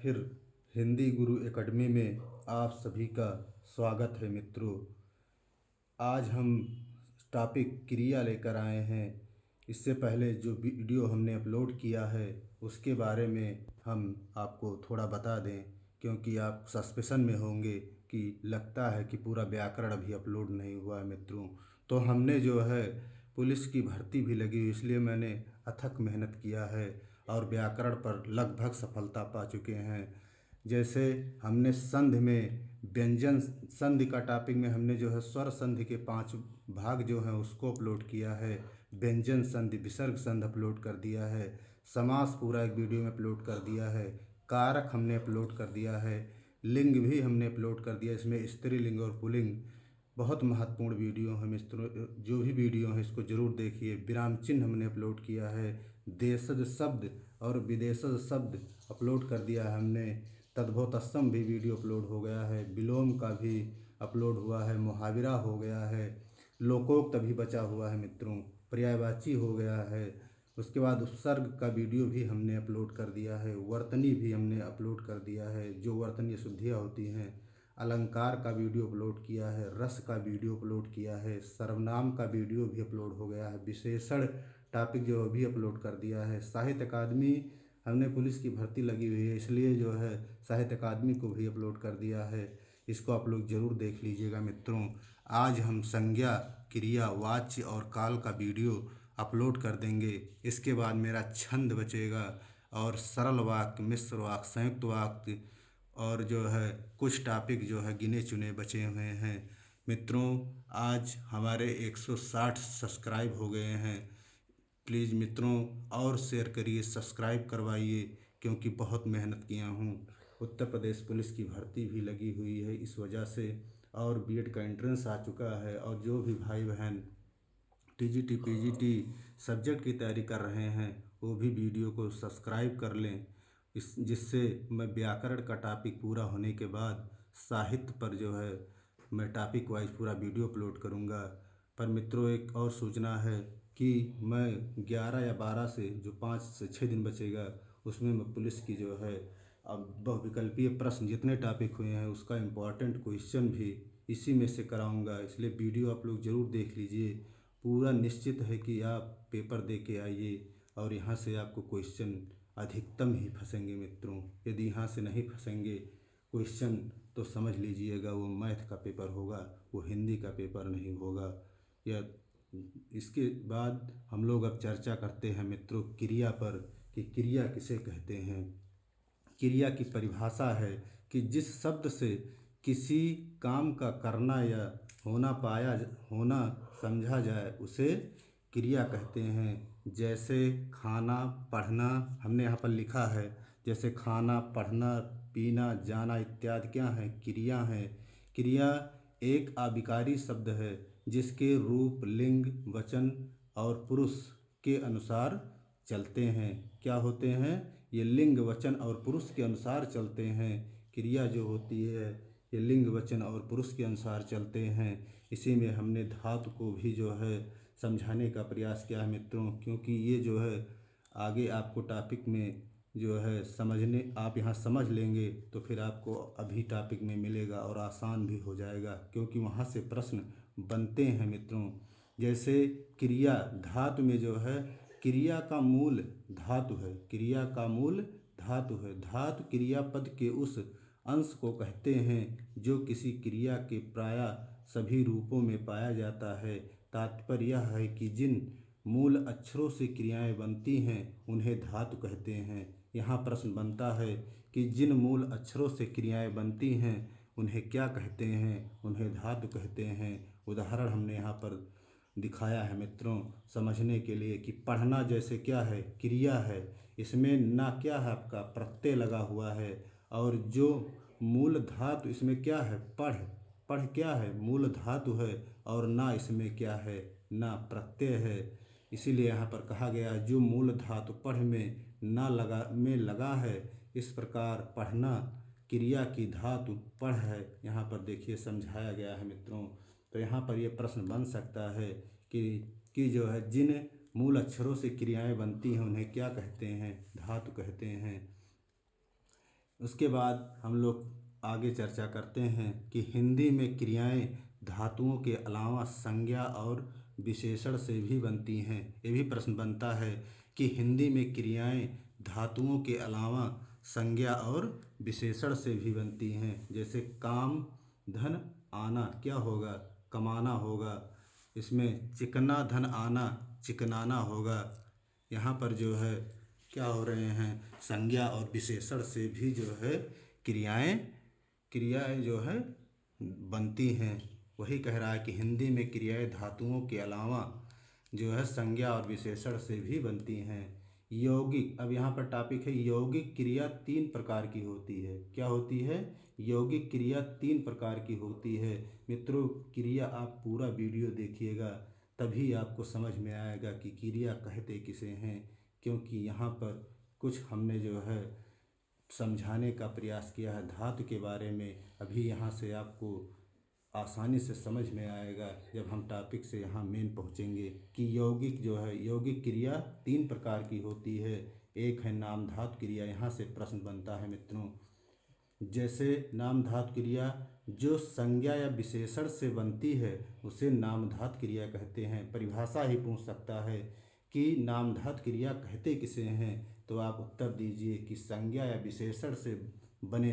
फिर हिंदी गुरु एकेडमी में आप सभी का स्वागत है मित्रों। आज हम टॉपिक क्रिया लेकर आए हैं। इससे पहले जो वीडियो हमने अपलोड किया है उसके बारे में हम आपको थोड़ा बता दें, क्योंकि आप सस्पेंशन में होंगे कि लगता है कि पूरा व्याकरण अभी अपलोड नहीं हुआ है मित्रों। तो हमने जो है पुलिस की भर्ती भी लगी हुई, इसलिए मैंने अथक मेहनत किया है और व्याकरण पर लगभग सफलता पा चुके हैं। जैसे हमने संधि में व्यंजन संधि का टॉपिक में हमने जो है स्वर संधि के 5 भाग जो हैं उसको अपलोड किया है। व्यंजन संधि विसर्ग संधि अपलोड कर दिया है। समास पूरा एक वीडियो में अपलोड कर दिया है। कारक हमने अपलोड कर दिया है। लिंग भी हमने अपलोड कर दिया। इसमें स्त्रीलिंग और पुल्लिंग बहुत महत्वपूर्ण वीडियो है मित्रों। जो भी वीडियो है इसको ज़रूर देखिए। विराम चिन्ह हमने अपलोड किया है। देशज शब्द और विदेशज शब्द अपलोड कर दिया है हमने। तद्भवतस्तम भी वीडियो अपलोड हो गया है। विलोम का भी अपलोड हुआ है। मुहावरा हो गया है। लोकोक्त अभी बचा हुआ है मित्रों। पर्यायवाची हो गया है। उसके बाद उपसर्ग का वीडियो भी हमने अपलोड कर दिया है। वर्तनी भी हमने अपलोड कर दिया है, जो वर्तनीय शुद्धियाँ होती हैं। अलंकार का वीडियो अपलोड किया है। रस का वीडियो अपलोड किया है। सर्वनाम का वीडियो भी अपलोड हो गया है। विशेषण टॉपिक जो भी अपलोड कर दिया है। साहित्य अकादमी हमने पुलिस की भर्ती लगी हुई है, इसलिए जो है साहित्य अकादमी को भी अपलोड कर दिया है। इसको आप लोग ज़रूर देख लीजिएगा मित्रों। आज हम संज्ञा, क्रिया, वाच्य और काल का वीडियो अपलोड कर देंगे। इसके बाद मेरा छंद बचेगा और सरल वाक्य, मिश्र वाक्य, संयुक्त वाक्य और जो है कुछ टॉपिक जो है गिने चुने बचे हुए हैं मित्रों। आज हमारे 160 सब्सक्राइब हो गए हैं। प्लीज़ मित्रों और शेयर करिए, सब्सक्राइब करवाइए, क्योंकि बहुत मेहनत किया हूँ। उत्तर प्रदेश पुलिस की भर्ती भी लगी हुई है इस वजह से, और बीएड का एंट्रेंस आ चुका है। और जो भी भाई बहन टीजीटी पीजीटी सब्जेक्ट की तैयारी कर रहे हैं वो भी वीडियो को सब्सक्राइब कर लें, जिससे मैं व्याकरण का टॉपिक पूरा होने के बाद साहित्य पर जो है मैं टॉपिक वाइज पूरा वीडियो अपलोड करूँगा। पर मित्रों एक और सूचना है कि मैं 11 या 12 से जो 5 से 6 दिन बचेगा उसमें मैं पुलिस की जो है अब बहुविकल्पीय प्रश्न जितने टॉपिक हुए हैं उसका इम्पोर्टेंट क्वेश्चन भी इसी में से कराऊंगा। इसलिए वीडियो आप लोग ज़रूर देख लीजिए। पूरा निश्चित है कि आप पेपर दे के आइए और यहाँ से आपको क्वेश्चन अधिकतम ही फंसेंगे मित्रों। यदि यहाँ से नहीं फंसेंगे क्वेश्चन तो समझ लीजिएगा वो मैथ का पेपर होगा, वो हिंदी का पेपर नहीं होगा। या इसके बाद हम लोग अब चर्चा करते हैं मित्रों क्रिया पर, कि क्रिया किसे कहते हैं। क्रिया की परिभाषा है कि जिस शब्द से किसी काम का करना या होना समझा जाए उसे क्रिया कहते हैं। जैसे खाना, पढ़ना, हमने यहाँ पर लिखा है। जैसे खाना, पढ़ना, पीना, जाना इत्यादि क्या हैं? क्रिया हैं। क्रिया एक आविकारी शब्द है जिसके रूप, लिंग, वचन और पुरुष के अनुसार चलते हैं। क्या होते हैं? ये लिंग, वचन और पुरुष के अनुसार चलते हैं। क्रिया जो होती है ये लिंग, वचन और पुरुष के अनुसार चलते हैं। इसी में हमने धातु को भी जो है समझाने का प्रयास किया है मित्रों, क्योंकि ये जो है आगे आपको टॉपिक में जो है समझने, आप यहाँ समझ लेंगे तो फिर आपको अभी टॉपिक में मिलेगा और आसान भी हो जाएगा, क्योंकि वहाँ से प्रश्न बनते हैं मित्रों। जैसे क्रिया धातु में जो है क्रिया का मूल धातु है। क्रिया का मूल धातु है। धातु क्रियापद के उस अंश को कहते हैं जो किसी क्रिया के प्रायः सभी रूपों में पाया जाता है। तात्पर्य यह है कि जिन मूल अक्षरों से क्रियाएं बनती हैं उन्हें धातु कहते हैं। यहाँ प्रश्न बनता है कि जिन मूल अक्षरों से क्रियाएं बनती हैं उन्हें क्या कहते हैं? उन्हें धातु कहते हैं। उदाहरण हमने यहाँ पर दिखाया है मित्रों समझने के लिए कि पढ़ना जैसे क्या है? क्रिया है। इसमें ना क्या है? आपका प्रत्यय लगा हुआ है। और जो मूल धातु इसमें क्या है? पढ़। पढ़ क्या है? मूल धातु है। और ना इसमें क्या है? ना प्रत्यय है। इसीलिए यहाँ पर कहा गया है जो मूल धातु पढ़ में ना लगा है, इस प्रकार पढ़ना क्रिया की धातु पढ़ है। यहाँ पर देखिए समझाया गया है मित्रों। तो यहाँ पर ये प्रश्न बन सकता है कि जो है जिन मूल अक्षरों से क्रियाएं बनती हैं उन्हें क्या कहते हैं? धातु कहते हैं। उसके बाद हम लोग आगे चर्चा करते हैं कि हिंदी में क्रियाएं धातुओं के अलावा संज्ञा और विशेषण से भी बनती हैं। ये भी प्रश्न बनता है कि हिंदी में क्रियाएं धातुओं के अलावा संज्ञा और विशेषण से भी बनती हैं। जैसे काम, धन, आना क्या होगा? कमाना होगा। इसमें चिकना, धन आना, चिकनाना होगा। यहाँ पर जो है क्या हो रहे हैं, संज्ञा और विशेषण से भी जो है क्रियाएं क्रियाएं जो है बनती हैं। वही कह रहा है कि हिंदी में क्रियाएं धातुओं के अलावा जो है संज्ञा और विशेषण से भी बनती हैं। यौगिक, अब यहाँ पर टॉपिक है यौगिक क्रिया तीन प्रकार की होती है। क्या होती है? यौगिक क्रिया तीन प्रकार की होती है। मित्रों, क्रिया आप पूरा वीडियो देखिएगा, तभी आपको समझ में आएगा कि क्रिया कहते किसे हैं। क्योंकि यहाँ पर कुछ हमने जो है समझाने का प्रयास किया है धातु के बारे में। अभी यहाँ से आपको आसानी से समझ में आएगा जब हम टॉपिक से यहाँ मेन पहुँचेंगे कि यौगिक जो है, यौगिक क्रिया तीन प्रकार की होती है। एक है नाम धातु क्रिया। यहाँ से प्रश्न बनता है मित्रों, जैसे नाम धातु क्रिया जो संज्ञा या विशेषण से बनती है उसे नाम धातु क्रिया कहते हैं। परिभाषा ही पूछ सकता है कि नाम धातु क्रिया कहते किसे हैं, तो आप उत्तर दीजिए कि संज्ञा या विशेषण से बने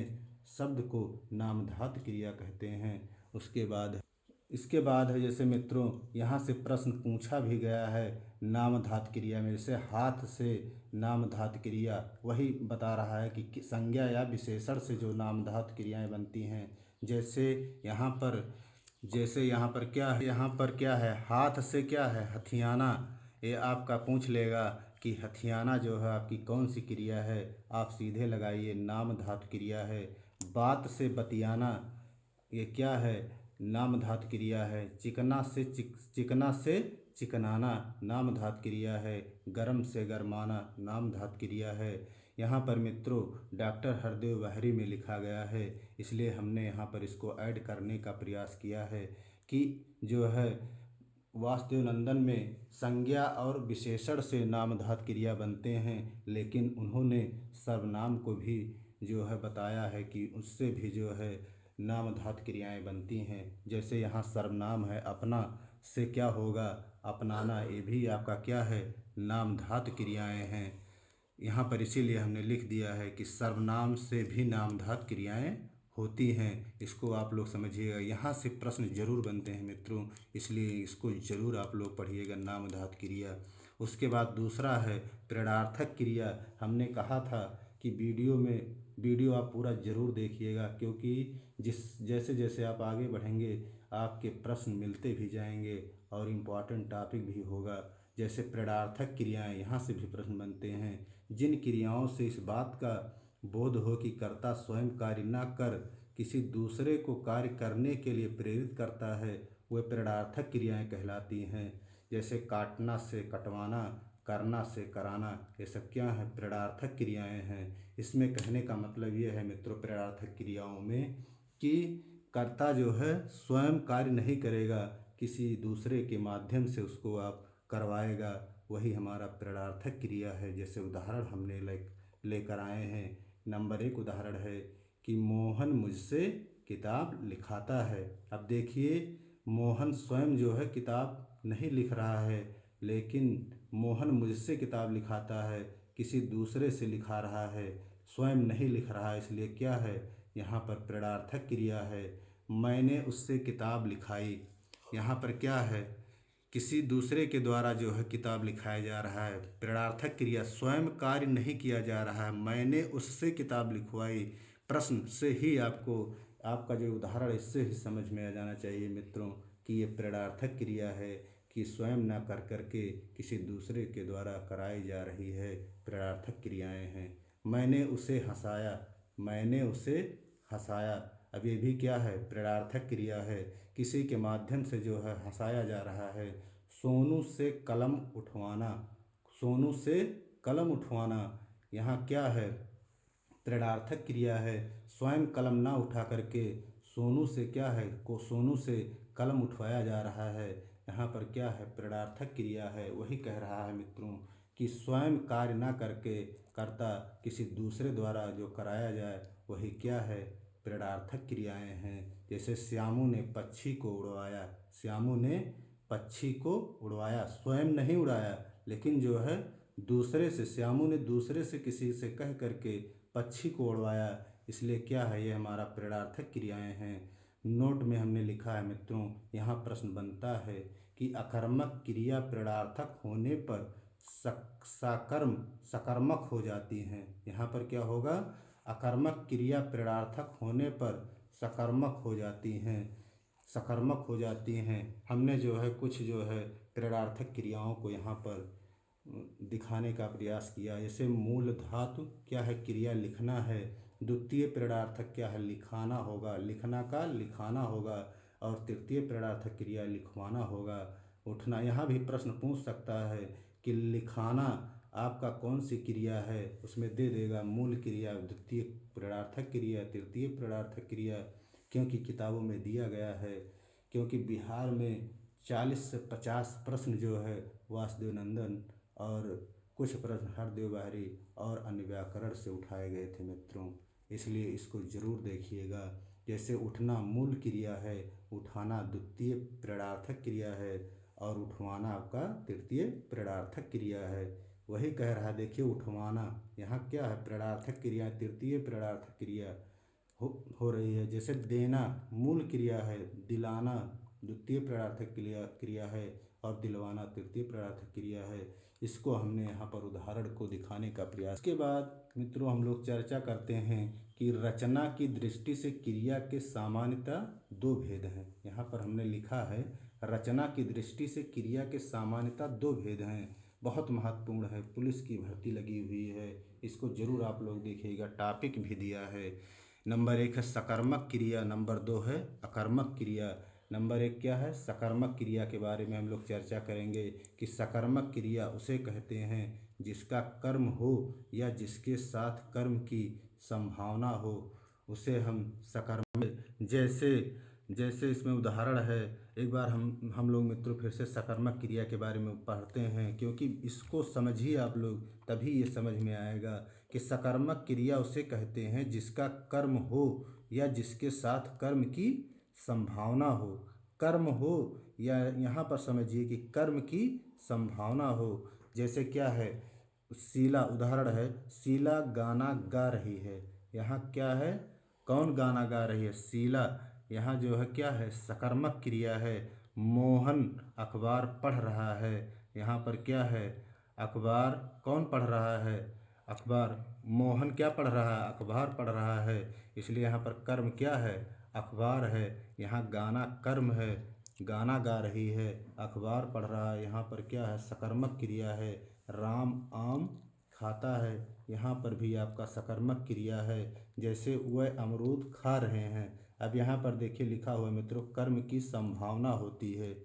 शब्द को नाम धातु क्रिया कहते हैं। इसके बाद है जैसे मित्रों यहाँ से प्रश्न पूछा भी गया है नाम धातु क्रिया में, जैसे हाथ से नाम धातु क्रिया, वही बता रहा है कि संज्ञा या विशेषण से जो नाम धातु क्रियाएं बनती हैं। जैसे यहाँ पर क्या है, हाथ से क्या है, हथियाना। ये आपका पूछ लेगा कि हथियाना जो है आपकी कौन सी क्रिया है, आप सीधे लगाइए नाम धातु क्रिया है। बात से बतियाना, ये क्या है, नाम धातु क्रिया है। चिकना से चिकनाना नाम धातु क्रिया है। गर्म से गरमाना नाम धातु क्रिया है। यहाँ पर मित्रों डॉक्टर हरदेव वाहरी में लिखा गया है, इसलिए हमने यहाँ पर इसको ऐड करने का प्रयास किया है कि जो है वासुदेव में संज्ञा और विशेषण से नाम धातु क्रिया बनते हैं, लेकिन उन्होंने सर्वनाम को भी जो है बताया है कि उससे भी जो है नाम धातु क्रियाएं बनती हैं। जैसे यहाँ सर्वनाम है अपना, से क्या होगा, अपनाना। ये भी आपका क्या है, नाम धातु क्रियाएं हैं। यहाँ पर इसीलिए हमने लिख दिया है कि सर्वनाम से भी नाम धातु क्रियाएं होती हैं। इसको आप लोग समझिएगा, यहाँ से प्रश्न जरूर बनते हैं मित्रों, इसलिए इसको जरूर आप लोग पढ़िएगा नाम धातु क्रिया। उसके बाद दूसरा है प्रेरणार्थक क्रिया। हमने कहा था कि वीडियो आप पूरा जरूर देखिएगा, क्योंकि जैसे जैसे आप आगे बढ़ेंगे आपके प्रश्न मिलते भी जाएंगे और इम्पॉर्टेंट टॉपिक भी होगा। जैसे प्रेरणार्थक क्रियाएं, यहाँ से भी प्रश्न बनते हैं। जिन क्रियाओं से इस बात का बोध हो कि कर्ता स्वयं कार्य न कर किसी दूसरे को कार्य करने के लिए प्रेरित करता है, वे प्रेरणार्थक क्रियाएं कहलाती हैं। जैसे काटना से कटवाना, करना से कराना, ये सब क्या है, प्रेरणार्थक क्रियाएं हैं। इसमें कहने का मतलब ये है मित्रों प्रेरणार्थक क्रियाओं में कि कर्ता जो है स्वयं कार्य नहीं करेगा, किसी दूसरे के माध्यम से उसको आप करवाएगा, वही हमारा प्रेरणार्थक क्रिया है। जैसे उदाहरण हमने लेकर आए हैं। नंबर 1 उदाहरण है कि मोहन मुझसे किताब लिखाता है। अब देखिए मोहन स्वयं जो है किताब नहीं लिख रहा है, लेकिन मोहन मुझसे किताब लिखाता है, किसी दूसरे से लिखा रहा है, स्वयं नहीं लिख रहा है, इसलिए क्या है, यहाँ पर प्रेरणार्थक क्रिया है। मैंने उससे किताब लिखाई, यहाँ पर क्या है, किसी दूसरे के द्वारा जो है किताब लिखाया जा रहा है। प्रेरणार्थक क्रिया, स्वयं कार्य नहीं किया जा रहा है, मैंने उससे किताब लिखवाई। प्रश्न से ही आपका जो उदाहरण है इससे ही समझ में आ जाना चाहिए मित्रों कि ये प्रेरणार्थक क्रिया है, कि स्वयं न कर करके किसी दूसरे के द्वारा कराई जा रही है, प्रेरणार्थक क्रियाएं हैं। मैंने उसे हंसाया, अब ये भी क्या है, प्रेरणार्थक क्रिया है, किसी के माध्यम से जो है हंसाया जा रहा है। सोनू से कलम उठवाना, यहाँ क्या है, प्रेरणार्थक क्रिया है। स्वयं कलम ना उठा करके सोनू से क्या है, सोनू से कलम उठवाया जा रहा है, यहाँ पर क्या है, प्रेरणार्थक क्रिया है। वही कह रहा है मित्रों कि स्वयं कार्य ना करके कर्ता किसी दूसरे द्वारा जो कराया जाए वही क्या है, प्रेरणार्थक क्रियाएं हैं। जैसे श्यामू ने पक्षी को उड़वाया, श्यामू ने पक्षी को उड़वाया, स्वयं नहीं उड़ाया, लेकिन जो है दूसरे से, श्यामू ने दूसरे से किसी से कह करके पक्षी को उड़वाया, इसलिए क्या है, ये हमारा प्रेरणार्थक क्रियाएं हैं। नोट में हमने लिखा है मित्रों, यहाँ प्रश्न बनता है कि अकर्मक क्रिया प्रेरणार्थक होने पर सकर्मक हो जाती हैं। यहाँ पर क्या होगा, अकर्मक क्रिया प्रेरणार्थक होने पर सकर्मक हो जाती हैं, सकर्मक हो जाती हैं। हमने जो है कुछ जो है प्रेरणार्थक क्रियाओं को यहाँ पर दिखाने का प्रयास किया। जैसे मूल धातु क्या है, क्रिया लिखना है। द्वितीय प्रेरणार्थक क्या है, लिखाना होगा, लिखना का लिखाना होगा। और तृतीय प्रेरणार्थक क्रिया लिखवाना होगा, उठना। यहाँ भी प्रश्न पूछ सकता है कि लिखाना आपका कौन सी क्रिया है, उसमें दे देगा मूल क्रिया, द्वितीय प्रेरणार्थक क्रिया, तृतीय प्रेरणार्थक क्रिया, क्योंकि किताबों में दिया गया है। क्योंकि बिहार में 40 से 50 प्रश्न जो है वासुदेव नंदन और कुछ प्रश्न हरदेव बाहरी और अन्य व्याकरण से उठाए गए थे मित्रों, इसलिए इसको जरूर देखिएगा। जैसे उठना मूल क्रिया है, उठाना द्वितीय प्रेरणार्थक क्रिया है और उठवाना आपका तृतीय प्रेरणार्थक क्रिया है। वही कह रहा है, देखिए उठवाना यहाँ क्या है, प्रेरणार्थक क्रिया, तृतीय प्रेरणार्थक क्रिया हो रही है। जैसे देना मूल क्रिया है, दिलाना द्वितीय प्रेरणार्थक क्रिया है और दिलवाना तृतीय प्रेरणार्थक क्रिया है। इसको हमने यहाँ पर उदाहरण को दिखाने का प्रयास। इसके बाद मित्रों हम लोग चर्चा करते हैं कि रचना की दृष्टि से क्रिया के सामान्यतः दो भेद हैं। यहाँ पर हमने लिखा है, रचना की दृष्टि से क्रिया के सामान्यतः दो भेद हैं। बहुत महत्वपूर्ण है, पुलिस की भर्ती लगी हुई है, इसको जरूर आप लोग देखिएगा, टॉपिक भी दिया है। नंबर 1 है सकर्मक क्रिया, नंबर 2 है अकर्मक क्रिया। नंबर 1 क्या है, सकर्मक क्रिया के बारे में हम लोग चर्चा करेंगे कि सकर्मक क्रिया उसे कहते हैं जिसका कर्म हो या जिसके साथ कर्म की संभावना हो, उसे हम सकर्मक। जैसे इसमें उदाहरण है, एक बार हम लोग मित्रों फिर से सकर्मक क्रिया के बारे में पढ़ते हैं, क्योंकि इसको समझिए आप लोग, तभी ये समझ में आएगा कि सकर्मक क्रिया उसे कहते हैं जिसका कर्म हो या जिसके साथ कर्म की संभावना हो। कर्म हो या यहाँ पर समझिए कि कर्म की संभावना हो। जैसे क्या है, शीला उदाहरण है, शीला गाना गा रही है। यहाँ क्या है, कौन गाना गा रही है, शीला। यहाँ जो है क्या है, सकर्मक क्रिया है। मोहन अखबार पढ़ रहा है। यहाँ पर क्या है, अखबार कौन पढ़ रहा है, अखबार। मोहन क्या पढ़ रहा है, अखबार पढ़ रहा है, इसलिए यहाँ पर कर्म क्या है, अखबार है। यहाँ गाना कर्म है, गाना गा रही है, अखबार पढ़ रहा है, यहाँ पर क्या है, सकर्मक क्रिया है। राम आम खाता है, यहाँ पर भी आपका सकर्मक क्रिया है। जैसे वह अमरूद खा रहे हैं। अब यहाँ पर देखिए लिखा हुआ है मित्रों, कर्म की संभावना होती है,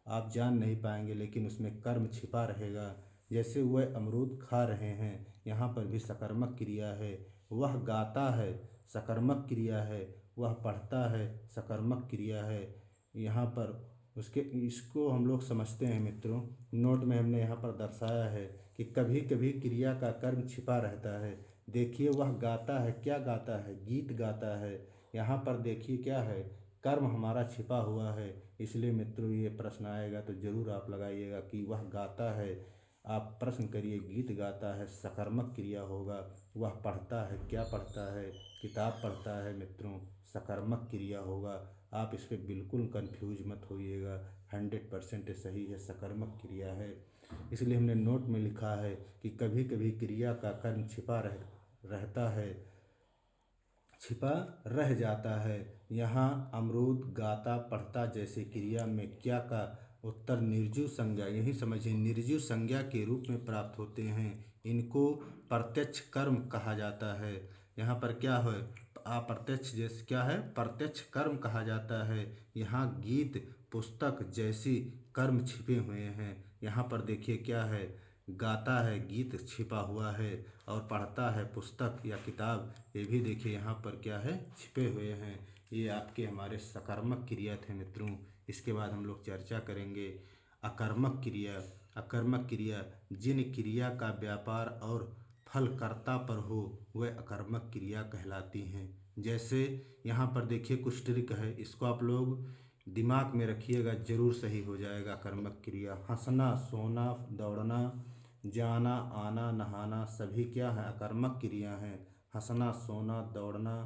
आप जान नहीं पाएंगे लेकिन उसमें कर्म छिपा रहेगा। जैसे वह अमरूद खा रहे हैं, यहाँ पर भी सकर्मक क्रिया है। वह गाता है, सकर्मक क्रिया है। वह पढ़ता है, सकर्मक क्रिया है। यहाँ पर उसके इसको हम लोग समझते हैं मित्रों। नोट में हमने यहाँ पर दर्शाया है कि कभी कभी क्रिया का कर्म छिपा रहता है। देखिए वह गाता है, क्या गाता है, गीत गाता है। यहाँ पर देखिए क्या है, कर्म हमारा छिपा हुआ है। इसलिए मित्रों ये प्रश्न आएगा तो जरूर आप लगाइएगा कि वह गाता है, आप प्रश्न करिए, गीत गाता है, सकर्मक क्रिया होगा। वह पढ़ता है, क्या पढ़ता है, किताब पढ़ता है मित्रों, सकर्मक क्रिया होगा। आप इस पर बिल्कुल कंफ्यूज मत होइएगा, 100% सही है, सकर्मक क्रिया है। इसलिए हमने नोट में लिखा है कि कभी कभी क्रिया का कर्म रहता है, छिपा रह जाता है। यहाँ अमरूद गाता पढ़ता जैसे क्रिया में क्या का उत्तर निर्जीव संज्ञा, यही समझिए निर्जीव संज्ञा के रूप में प्राप्त होते हैं। इनको प्रत्यक्ष कर्म कहा जाता है। यहाँ पर क्या है, अप्रत्यक्ष जैसे क्या है, प्रत्यक्ष कर्म कहा जाता है। यहाँ गीत पुस्तक जैसी कर्म छिपे हुए हैं। यहाँ पर देखिए क्या है, गाता है, गीत छिपा हुआ है, और पढ़ता है पुस्तक या किताब, ये भी देखिए यहाँ पर क्या है, छिपे हुए हैं। ये आपके हमारे सकर्मक क्रिया थे मित्रों। इसके बाद हम लोग चर्चा करेंगे अकर्मक क्रिया। अकर्मक क्रिया जिन क्रिया का व्यापार और फल कर्ता पर हो वह अकर्मक क्रिया कहलाती हैं। जैसे यहाँ पर देखिए कुछ ट्रिक है, इसको आप लोग दिमाग में रखिएगा, जरूर सही हो जाएगा। अकर्मक क्रिया हंसना, सोना, दौड़ना, जाना, आना, नहाना सभी क्या है? अकर्मक क्रिया हैं। हंसना, सोना, दौड़ना,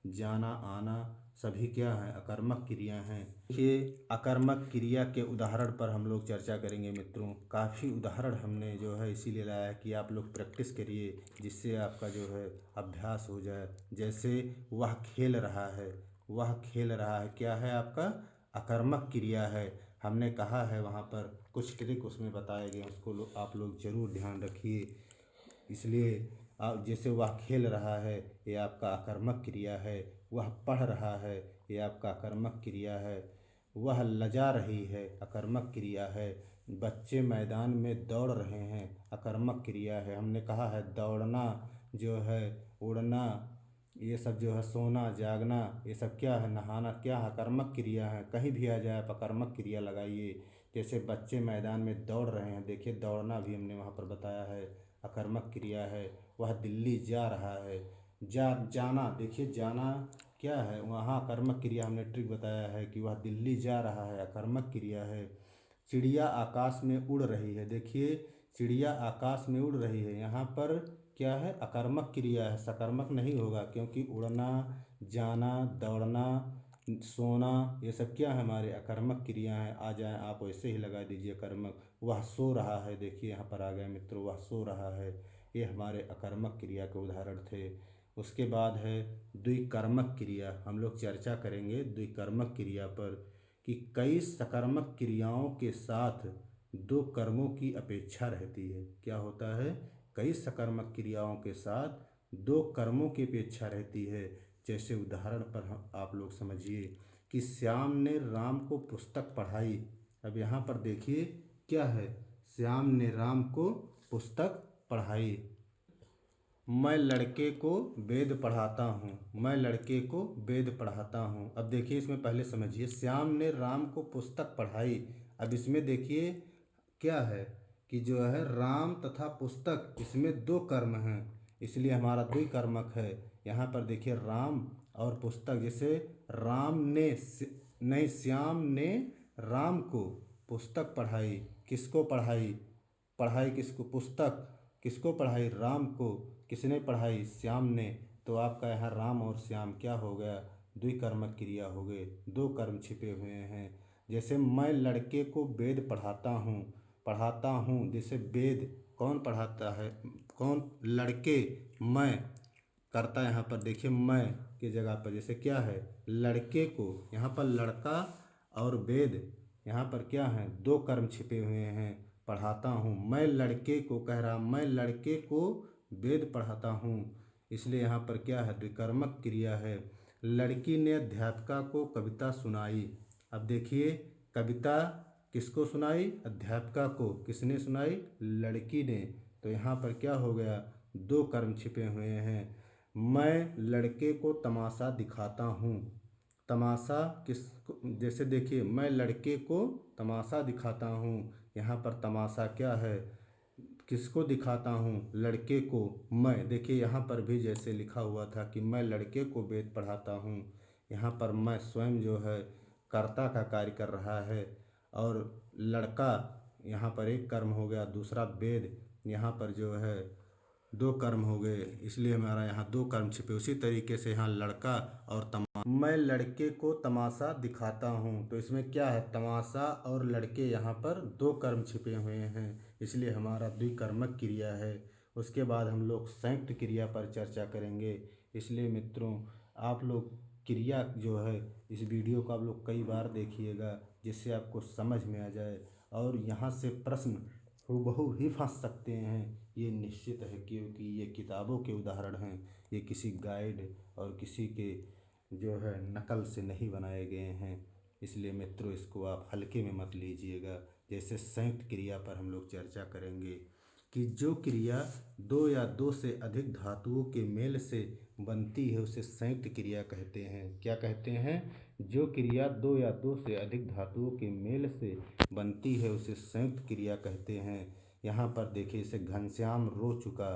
जाना, आना सभी क्या है? अकर्मक क्रिया हैं। देखिए अकर्मक क्रिया के उदाहरण पर हम लोग चर्चा करेंगे मित्रों। काफ़ी उदाहरण हमने जो है इसीलिए लाया है कि आप लोग प्रैक्टिस करिए, जिससे आपका जो है अभ्यास हो जाए। जैसे वह खेल रहा है, वह खेल रहा है क्या है? आपका अकर्मक क्रिया है। हमने कहा है वहाँ पर कुछ ट्रिक उसमें बताए गए, उसको आप लोग ज़रूर ध्यान रखिए। इसलिए आप जैसे वह खेल रहा है ये आपका अकर्मक क्रिया है। वह पढ़ रहा है ये आपका अकर्मक क्रिया है। वह लजा रही है अकर्मक क्रिया है। बच्चे मैदान में दौड़ रहे हैं अकर्मक क्रिया है। हमने कहा है दौड़ना जो है, उड़ना, ये सब जो है, सोना, जागना, ये सब क्या है? नहाना क्या है? अकर्मक क्रिया है। कहीं भी आ जाए आप अकर्मक क्रिया लगाइए। जैसे बच्चे मैदान में दौड़ रहे हैं, देखिए दौड़ना भी हमने वहाँ पर बताया है अकर्मक क्रिया है। वह दिल्ली जा रहा है, जाना, देखिए जाना क्या है? वहाँ अकर्मक क्रिया हमने ट्रिक बताया है कि वह दिल्ली जा रहा है, अकर्मक क्रिया है। चिड़िया आकाश में उड़ रही है, देखिए चिड़िया आकाश में उड़ रही है, यहाँ पर क्या है? अकर्मक क्रिया है, सकर्मक नहीं होगा, क्योंकि उड़ना, जाना, दौड़ना, सोना ये सब क्या है? हमारे अकर्मक क्रिया हैं। आ जाए आप वैसे ही लगा दीजिए कर्मक। वह सो रहा है, देखिए यहाँ पर आ गए मित्रों, वह सो रहा है, ये हमारे अकर्मक क्रिया के उदाहरण थे। उसके बाद है द्विकर्मक क्रिया। हम लोग चर्चा करेंगे द्विकर्मक क्रिया पर कि कई सकर्मक क्रियाओं के साथ दो कर्मों की अपेक्षा रहती है। क्या होता है? कई सकर्मक क्रियाओं के साथ दो कर्मों की अपेक्षा रहती है। जैसे उदाहरण पर हम आप लोग समझिए कि श्याम ने राम को पुस्तक पढ़ाई। अब यहाँ पर देखिए क्या है? श्याम ने राम को पुस्तक पढ़ाई। मैं लड़के को वेद पढ़ाता हूँ, मैं लड़के को वेद पढ़ाता हूँ। अब देखिए इसमें पहले समझिए, श्याम ने राम को पुस्तक पढ़ाई। अब इसमें देखिए क्या है कि जो है राम तथा पुस्तक, इसमें दो कर्म हैं, इसलिए हमारा द्विकर्मक है। यहाँ पर देखिए राम और पुस्तक, जैसे राम ने नहीं, श्याम ने राम को पुस्तक पढ़ाई। किसको पढ़ाई? पढ़ाई किसको? पुस्तक। किसको पढ़ाई? राम को। किसने पढ़ाई? श्याम ने। तो आपका यहाँ राम और श्याम क्या हो गया? द्विकर्मक क्रिया हो गए, दो कर्म छिपे हुए हैं। जैसे मैं लड़के को वेद पढ़ाता हूँ, पढ़ाता हूँ, जैसे वेद कौन पढ़ाता है? कौन? लड़के। मैं करता, यहाँ पर देखिए मैं की जगह पर जैसे क्या है? लड़के को। यहाँ पर लड़का और वेद, यहाँ पर क्या है? दो कर्म छिपे हुए हैं। पढ़ाता हूँ, मैं लड़के को कह रहा, मैं लड़के को वेद पढ़ाता हूँ, इसलिए यहाँ पर क्या है? द्विकर्मक क्रिया है। लड़की ने अध्यापिका को कविता सुनाई। अब देखिए कविता किसको सुनाई? अध्यापिका को। किसने सुनाई? लड़की ने। तो यहाँ पर क्या हो गया? दो कर्म छिपे हुए हैं। मैं लड़के को तमाशा दिखाता हूँ। तमाशा किसको? जैसे देखिए मैं लड़के को तमाशा दिखाता हूँ, यहाँ पर तमाशा क्या है? किसको दिखाता हूँ? लड़के को। मैं देखिए यहाँ पर भी जैसे लिखा हुआ था कि मैं लड़के को वेद पढ़ाता हूँ, यहाँ पर मैं स्वयं जो है कर्ता का कार्य कर रहा है, और लड़का यहाँ पर एक कर्म हो गया, दूसरा वेद यहाँ पर जो है दो कर्म हो गए, इसलिए हमारा यहाँ दो कर्म छिपे। उसी तरीके से यहाँ लड़का और मैं लड़के को तमाशा दिखाता हूँ, तो इसमें क्या है? तमाशा और लड़के, यहाँ पर दो कर्म छिपे हुए हैं, इसलिए हमारा द्विकर्मक क्रिया है। उसके बाद हम लोग संयुक्त क्रिया पर चर्चा करेंगे। इसलिए मित्रों आप लोग क्रिया जो है इस वीडियो को आप लोग कई बार देखिएगा, जिससे आपको समझ में आ जाए, और यहाँ से प्रश्न हूबहू ही फंस सकते हैं, ये निश्चित है, क्योंकि ये किताबों के उदाहरण हैं, ये किसी गाइड और किसी के जो है नकल से नहीं बनाए गए हैं। इसलिए मित्रों इसको आप हल्के में मत लीजिएगा। जैसे संयुक्त क्रिया पर हम लोग चर्चा करेंगे कि जो क्रिया दो या दो से अधिक धातुओं के मेल से बनती है उसे संयुक्त क्रिया कहते हैं। क्या कहते हैं? जो क्रिया दो या दो से अधिक धातुओं के मेल से बनती है उसे संयुक्त क्रिया कहते हैं। यहाँ पर देखिए, इसे घनश्याम रो चुका,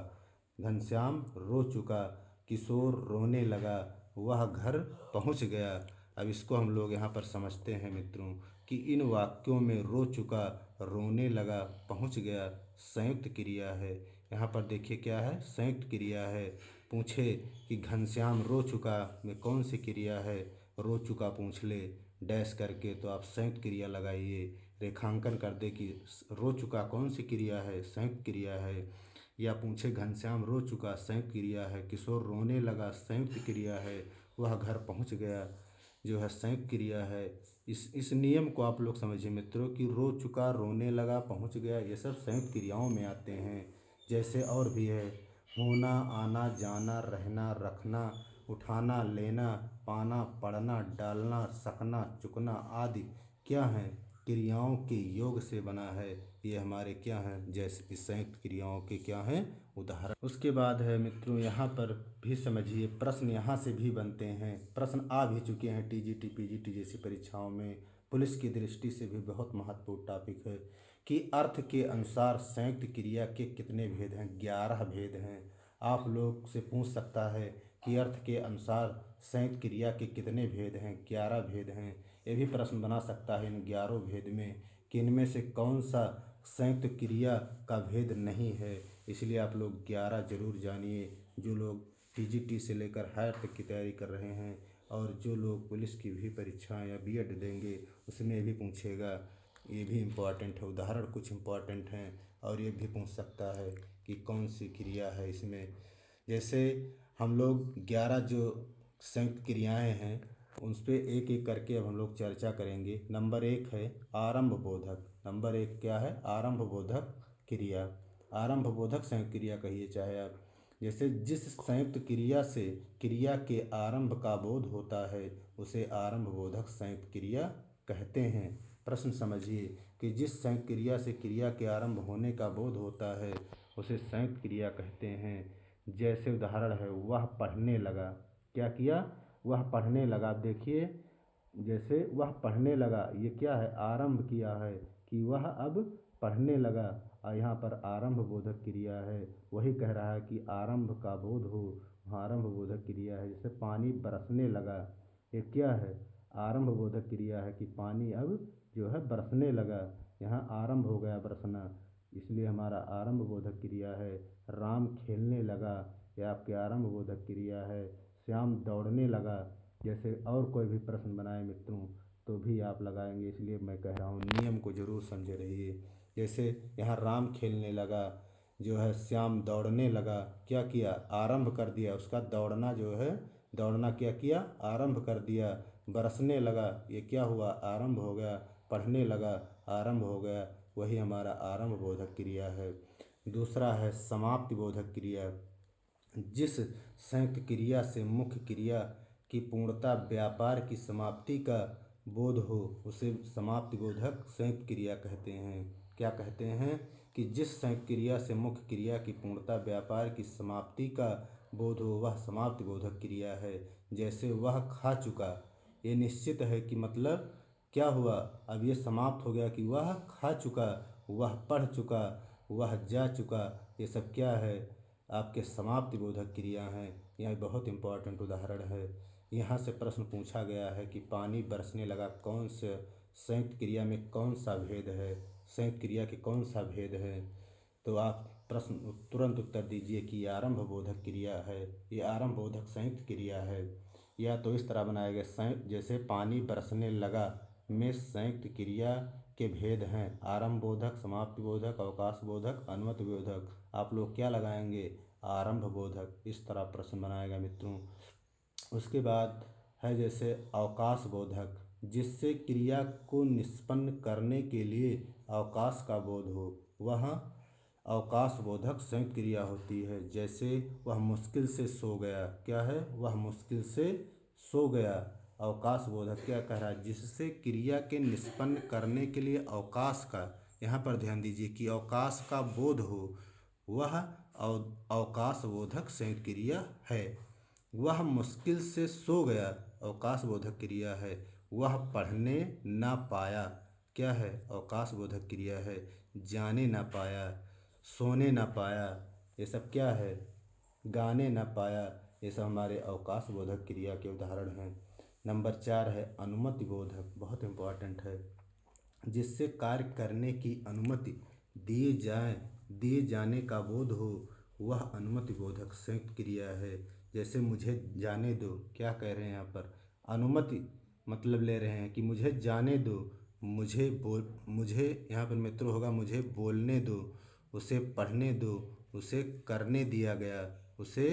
घनश्याम रो चुका, किशोर रोने लगा, वह घर पहुंच गया। अब इसको हम लोग यहाँ पर समझते हैं मित्रों कि इन वाक्यों में रो चुका, रोने लगा, पहुंच गया संयुक्त क्रिया है। यहाँ पर देखिए क्या है, संयुक्त क्रिया है। पूछे कि घनश्याम रो चुका में कौन सी क्रिया है, रो चुका पूछ ले डैश करके, तो आप संयुक्त क्रिया लगाइए, रेखांकन कर दे कि रो चुका कौन सी क्रिया है, संयुक्त क्रिया है। या पूछे घनश्याम रो चुका, संयुक्त क्रिया है। किशोर रोने लगा, संयुक्त क्रिया है। वह घर पहुंच गया, जो है संयुक्त क्रिया है। इस नियम को आप लोग समझिए मित्रों कि रो चुका, रोने लगा, पहुंच गया, ये सब संयुक्त क्रियाओं में आते हैं। जैसे और भी है, होना, आना, जाना, रहना, रखना, उठाना, लेना, पाना, पढ़ना, डालना, सकना, चुकना आदि क्या हैं, क्रियाओं के योग से बना है। ये हमारे क्या हैं, जैसे इस संयुक्त क्रियाओं के क्या हैं, उदाहरण। उसके बाद है मित्रों, यहाँ पर भी समझिए, प्रश्न यहाँ से भी बनते हैं। प्रश्न आ भी चुके हैं टीजीटी पीजीटी जैसी परीक्षाओं में। पुलिस की दृष्टि से भी बहुत महत्वपूर्ण टॉपिक है कि अर्थ के अनुसार संयुक्त क्रिया के कितने भेद हैं। 11 भेद हैं। आप लोग से पूछ सकता है कि अर्थ के अनुसार संयुक्त क्रिया के कितने भेद हैं। 11 भेद हैं। ये भी प्रश्न बना सकता है इन 11 भेद में कि इनमें से कौन सा संयुक्त क्रिया का भेद नहीं है। इसलिए आप लोग 11 जरूर जानिए। जो लोग टीजीटी से लेकर हायर तक की तैयारी कर रहे हैं और जो लोग पुलिस की भी परीक्षाएं या बीएड देंगे उसमें भी पूछेगा। ये भी इम्पोर्टेंट है, उदाहरण कुछ इम्पोर्टेंट हैं। और ये भी पूछ सकता है कि कौन सी क्रिया है इसमें। जैसे हम लोग 11 जो संयुक्त क्रियाएं हैं उस पर एक एक करके अब हम लोग चर्चा करेंगे। नंबर 1 है आरंभ बोधक। नंबर 1 क्या है, आरंभ बोधक क्रिया। आरंभ बोधक संयुक्त क्रिया कहिए चाहे आप। जैसे जिस संयुक्त क्रिया से क्रिया के आरंभ का बोध होता है उसे आरंभ बोधक संयुक्त क्रिया कहते हैं। प्रश्न समझिए कि जिस संयुक्त क्रिया से क्रिया के आरंभ होने का बोध होता है उसे संयुक्त क्रिया कहते हैं। जैसे उदाहरण है, वह पढ़ने लगा। क्या किया, वह पढ़ने लगा। देखिए जैसे वह पढ़ने लगा, ये क्या है, आरंभ किया है कि वह अब पढ़ने लगा। और यहाँ पर आरंभ बोधक क्रिया है। वही कह रहा है कि आरंभ का बोध हो, वहाँ आरंभ बोधक क्रिया है। जैसे पानी बरसने लगा, ये क्या है, आरंभ बोधक क्रिया है कि पानी अब जो है बरसने लगा। यहाँ आरंभ हो गया बरसना, इसलिए हमारा आरंभ बोधक क्रिया है। राम खेलने लगा, यह आपके आरंभ बोधक क्रिया है। श्याम दौड़ने लगा। जैसे और कोई भी प्रश्न बनाए मित्रों तो भी आप लगाएंगे, इसलिए मैं कह रहा हूँ नियम को जरूर समझे रहिए। जैसे यहाँ राम खेलने लगा, जो है श्याम दौड़ने लगा। क्या किया, आरंभ कर दिया उसका दौड़ना, जो है दौड़ना क्या किया, आरंभ कर दिया। बरसने लगा, ये क्या हुआ, आरंभ हो गया। पढ़ने लगा, आरंभ हो गया। वही हमारा आरंभ बोधक क्रिया है। दूसरा है समाप्ति बोधक क्रिया। जिस संयुक्त क्रिया से मुख्य क्रिया की पूर्णता व्यापार की समाप्ति का बोध हो उसे समाप्ति बोधक संयुक्त क्रिया कहते हैं। क्या कहते हैं कि जिस संयुक्त क्रिया से मुख्य क्रिया की पूर्णता व्यापार की समाप्ति का बोध हो वह समाप्ति बोधक क्रिया है। जैसे वह खा चुका, ये निश्चित है कि मतलब क्या हुआ, अब ये समाप्त हो गया कि वह खा चुका, वह पढ़ चुका, वह जा चुका। ये सब क्या है, आपके समाप्ति बोधक क्रिया हैं। यह बहुत इंपॉर्टेंट उदाहरण है। यहाँ से प्रश्न पूछा गया है कि पानी बरसने लगा, कौन से संयुक्त क्रिया में कौन सा भेद है, संयुक्त क्रिया के कौन सा भेद है। तो आप प्रश्न तुरंत उत्तर दीजिए कि ये आरंभ बोधक क्रिया है, ये आरंभ बोधक संयुक्त क्रिया है। या तो इस तरह बनाया गया, संयुक्त जैसे पानी बरसने लगा में संयुक्त क्रिया के भेद हैं आरंभ बोधक, समाप्ति बोधक, अवकाश बोधक, अनुमति बोधक। आप लोग क्या लगाएंगे, आरंभ बोधक। इस तरह प्रश्न बनाएगा मित्रों। उसके बाद है जैसे अवकाश बोधक, जिससे क्रिया को निष्पन्न करने के लिए अवकाश का बोध हो, वह अवकाश बोधक संयुक्त क्रिया होती है। जैसे वह मुश्किल से सो गया, क्या है, वह मुश्किल से सो गया। अवकाश बोधक क्या कह रहा है, जिससे क्रिया के निष्पन्न करने के लिए अवकाश का, यहाँ पर ध्यान दीजिए कि अवकाश का बोध हो, वह अवकाश बोधक संयुक्त क्रिया है। वह मुश्किल से सो गया, अवकाश बोधक क्रिया है। वह पढ़ने ना पाया, क्या है, अवकाश बोधक क्रिया है। जाने ना पाया, सोने ना पाया, ये सब क्या है, गाने न पाया। ये सब हमारे अवकाश बोधक क्रिया के उदाहरण हैं। नंबर 4 है अनुमति बोधक, बहुत इम्पोर्टेंट है। जिससे कार्य करने की अनुमति दिए जाने का बोध हो, वह अनुमति बोधक संयुक्त क्रिया है। जैसे मुझे जाने दो, क्या कह रहे हैं यहाँ पर? अनुमति मतलब ले रहे हैं कि मुझे जाने दो, मुझे यहाँ पर मित्रों होगा मुझे बोलने दो, उसे पढ़ने दो, उसे करने दिया गया, उसे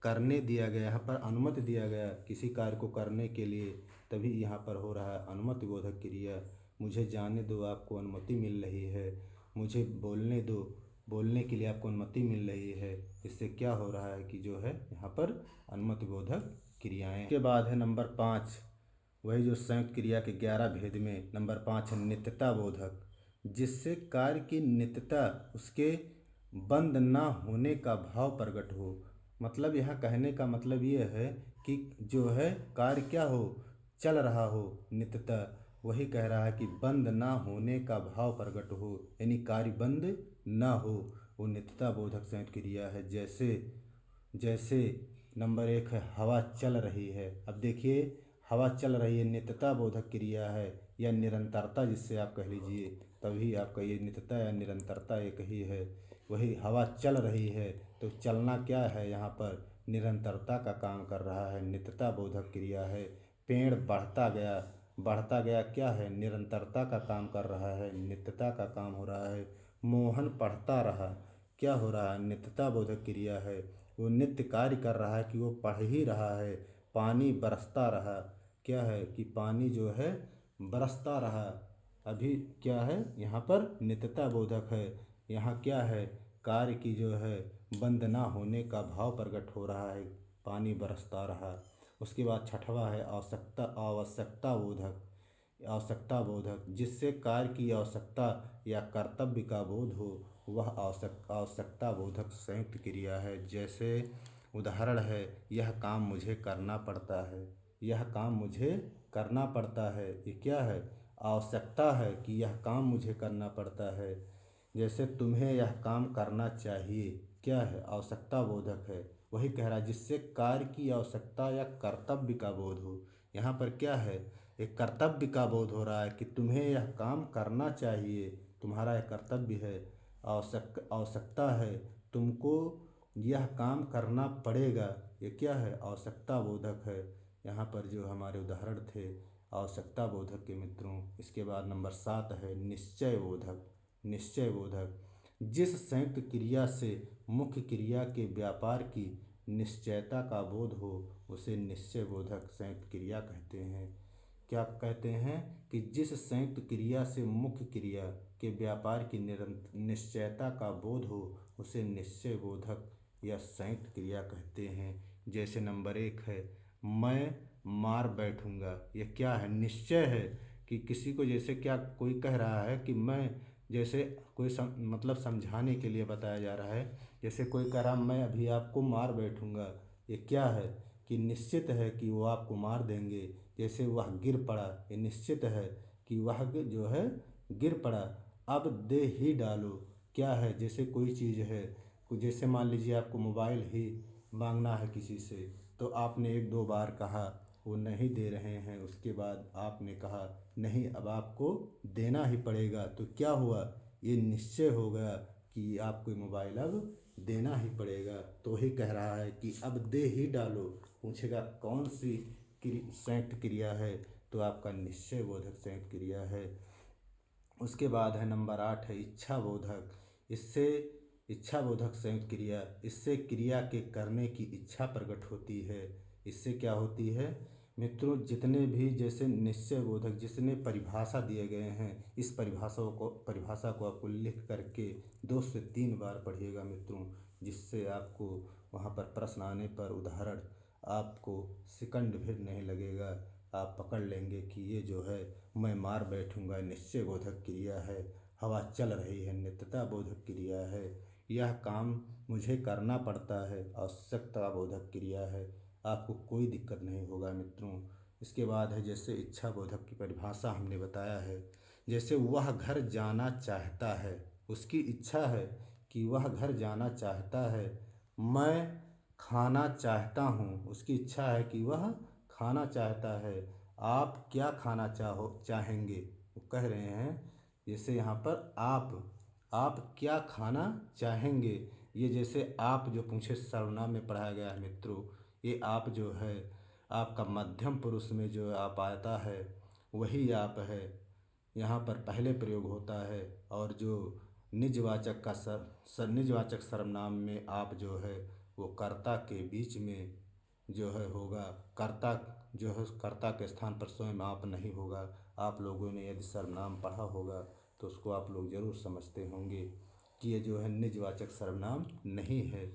करने दिया गया। यहाँ पर अनुमति दिया गया किसी कार्य को करने के लिए, तभी यहाँ पर हो रहा है अनुमति बोधक क्रिया। मुझे जाने दो, आपको अनुमति मिल रही है। मुझे बोलने दो, बोलने के लिए आपको अनुमति मिल रही है। इससे क्या हो रहा है कि जो है यहाँ पर अनुमति बोधक क्रियाएं। के बाद है नंबर 5, वही जो संयुक्त क्रिया के 11 भेद में नंबर 5 है नित्यता बोधक। जिससे कार्य की नित्यता, उसके बंद ना होने का भाव प्रकट हो। मतलब यहाँ कहने का मतलब ये है कि जो है कार्य क्या हो, चल रहा हो, नित्यता। वही कह रहा है कि बंद ना होने का भाव प्रकट हो, यानी कार्य बंद ना हो, वो नित्यता बोधक संयुक्त क्रिया है। जैसे जैसे नंबर 1 है हवा चल रही है। अब देखिए हवा चल रही है, नित्यता बोधक क्रिया है या निरंतरता जिससे आप कह लीजिए, तभी आप कहिए नित्यता या निरंतरता एक ही है। वही हवा चल रही है तो चलना क्या है, यहाँ पर निरंतरता का काम कर रहा है, नित्यता बोधक क्रिया है। पेड़ बढ़ता गया क्या है, निरंतरता का काम कर रहा है, नित्यता का काम हो रहा है। मोहन पढ़ता रहा, क्या हो रहा है, नित्यता बोधक क्रिया है। वो नित्य कार्य कर रहा है कि वो पढ़ ही रहा है। पानी बरसता रहा, क्या है कि पानी जो है बरसता रहा, अभी क्या है यहाँ पर नित्यता बोधक है। यहाँ क्या है, कार्य की जो है बंद ना होने का भाव प्रकट हो रहा है, पानी बरसता रहा। उसके बाद 6वां है आवश्यकता बोधक। जिससे कार्य की आवश्यकता या कर्तव्य का बोध हो, वह आवश्यकता बोधक संयुक्त क्रिया है। जैसे उदाहरण है, यह काम मुझे करना पड़ता है, यह काम मुझे करना पड़ता है। ये क्या है, आवश्यकता है कि यह काम मुझे करना पड़ता है। जैसे तुम्हें यह काम करना चाहिए, क्या है, आवश्यकता बोधक है। वही कह रहा है जिससे कार्य की आवश्यकता या कर्तव्य का बोध हो। यहाँ पर क्या है, एक कर्तव्य का बोध हो रहा है कि तुम्हें यह काम करना चाहिए, तुम्हारा यह कर्तव्य है। आवश्यकता है, तुमको यह काम करना पड़ेगा, ये क्या है, आवश्यकता बोधक है। यहाँ पर जो हमारे उदाहरण थे आवश्यकता बोधक के मित्रों। इसके बाद नंबर 7 है निश्चय बोधक। जिस संयुक्त क्रिया से मुख्य क्रिया के व्यापार की निश्चयता का बोध हो, उसे निश्चय बोधक संयुक्त क्रिया कहते हैं। क्या कहते हैं कि जिस संयुक्त क्रिया से मुख्य क्रिया के व्यापार की निश्चयता का बोध हो, उसे निश्चय बोधक या संयुक्त क्रिया कहते हैं। जैसे नंबर 1 है मैं मार बैठूंगा। ये क्या है, निश्चय है कि किसी को, जैसे क्या कोई कह रहा है कि मैं, जैसे कोई मतलब समझाने के लिए बताया जा रहा है। जैसे कोई कह रहा मैं अभी आपको मार बैठूंगा, ये क्या है कि निश्चित है कि वो आपको मार देंगे। जैसे वह गिर पड़ा, ये निश्चित है कि वह जो है गिर पड़ा, अब दे ही डालो। क्या है, जैसे कोई चीज़ है, जैसे मान लीजिए आपको मोबाइल ही मांगना है किसी से, तो आपने 1-2 बार कहा, वो नहीं दे रहे हैं, उसके बाद आपने कहा नहीं अब आपको देना ही पड़ेगा, तो क्या हुआ, ये निश्चय हो गया कि आपको मोबाइल अब देना ही पड़ेगा। तो ही कह रहा है कि अब दे ही डालो। पूछेगा कौन सी संयुक्त क्रिया है, तो आपका निश्चय बोधक संयुक्त क्रिया है। उसके बाद है नंबर 8 है इच्छा बोधक। इच्छा बोधक संयुक्त क्रिया, इससे क्रिया के करने की इच्छा प्रकट होती है। इससे क्या होती है मित्रों, जितने भी जैसे निश्चय बोधक जितने परिभाषा दिए गए हैं, इस परिभाषा को आपको लिख करके 2 से 3 बार पढ़िएगा मित्रों, जिससे आपको वहाँ पर प्रश्न आने पर उदाहरण आपको सेकंड भी नहीं लगेगा, आप पकड़ लेंगे कि ये जो है मैं मार बैठूंगा निश्चय बोधक क्रिया है। हवा चल रही है नित्यता बोधक क्रिया है। यह काम मुझे करना पड़ता है आवश्यकता बोधक क्रिया है। आपको कोई दिक्कत नहीं होगा मित्रों। इसके बाद है जैसे इच्छा बोधक की परिभाषा हमने बताया है। जैसे वह घर जाना चाहता है, उसकी इच्छा है कि वह घर जाना चाहता है। मैं खाना चाहता हूँ, उसकी इच्छा है कि वह खाना चाहता है। आप क्या खाना चाहेंगे, वो कह रहे हैं। जैसे यहाँ पर आप क्या खाना चाहेंगे, ये जैसे आप जो पूछे सर्वनाम में पढ़ाया गया है मित्रों। ये आप जो है आपका मध्यम पुरुष में जो आप आता है वही आप है। यहाँ पर पहले प्रयोग होता है। और जो निजवाचक का निजवाचक सर्वनाम में आप जो है वो कर्ता के बीच में जो है होगा। कर्ता जो है कर्ता के स्थान पर स्वयं आप नहीं होगा। आप लोगों ने यदि सर्वनाम पढ़ा होगा तो उसको आप लोग ज़रूर समझते होंगे कि ये जो है निजवाचक सर्वनाम नहीं है।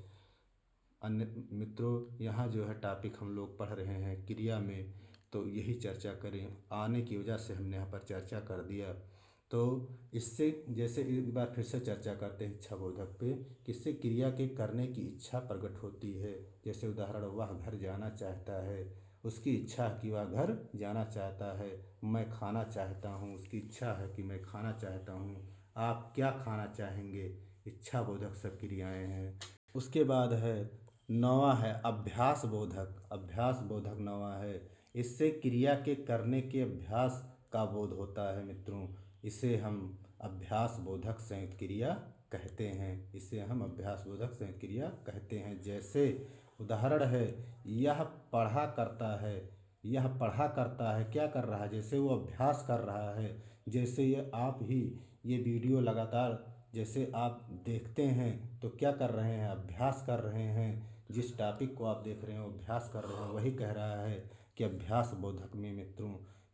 अन्य मित्रों, यहाँ जो है टॉपिक हम लोग पढ़ रहे हैं क्रिया में, तो यही चर्चा करें। आने की वजह से हमने यहाँ पर चर्चा कर दिया। तो इससे जैसे एक बार फिर से चर्चा करते हैं इच्छा बोधक पे, किससे क्रिया के करने की इच्छा प्रकट होती है। जैसे उदाहरण, वह घर जाना चाहता है, उसकी इच्छा है कि वह घर जाना चाहता है। मैं खाना चाहता हूँ, उसकी इच्छा है कि मैं खाना चाहता हूँ। आप क्या खाना चाहेंगे, इच्छा बोधक सब क्रियाएँ हैं। उसके बाद है नौवां है अभ्यास बोधक। अभ्यास बोधक नौवां है। इससे क्रिया के करने के अभ्यास का बोध होता है मित्रों। इसे हम अभ्यास बोधक संयुक्त क्रिया कहते हैं। इसे हम अभ्यास बोधक संयुक्त क्रिया कहते हैं। जैसे उदाहरण है, यह पढ़ा करता है। यह पढ़ा करता है क्या कर रहा है, जैसे वो अभ्यास कर रहा है। जैसे ये आप ही ये वीडियो लगातार जैसे आप देखते हैं तो क्या कर रहे हैं, अभ्यास कर रहे हैं। जिस टॉपिक को आप देख रहे हो अभ्यास कर रहे हो, वही कह रहा है कि अभ्यास बोधक में मित्रों